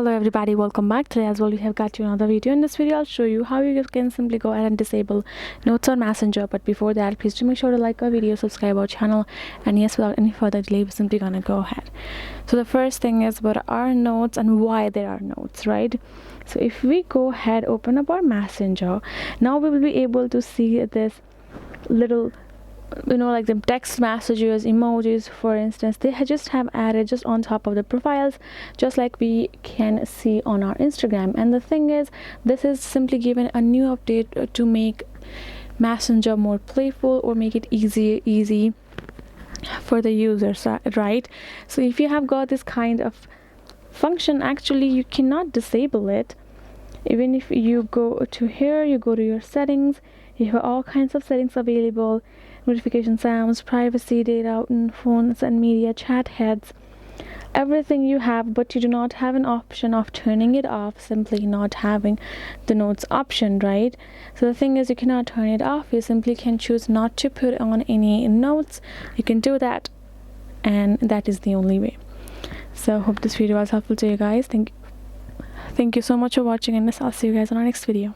Hello everybody, welcome back. Today as well we have got you another video. In this video I'll show you how you can simply go ahead and disable notes on Messenger. But before that, please do make sure to like our video, subscribe our channel, and yes, without any further delay, we're simply gonna go ahead. So the first thing is what are notes and why there are notes, right? So if we go ahead, open up our Messenger, now we will be able to see this little, like the text messages, emojis, for instance. They just have added just on top of the profiles, just like we can see on our Instagram. And the thing is, this is simply given a new update to make Messenger more playful or make it easy for the users, right? So if you have got this kind of function, actually you cannot disable it. Even if you go to here, you go to your settings, you have all kinds of settings available: notification sounds, privacy, data, phones and media, chat heads, everything you have, but you do not have an option of turning it off, simply not having the notes option, right? So the thing is, you cannot turn it off. You simply can choose not to put on any notes. You can do that, and that is the only way. So hope this video was helpful to you guys. Thank you so much for watching, and I'll see you guys on our next video.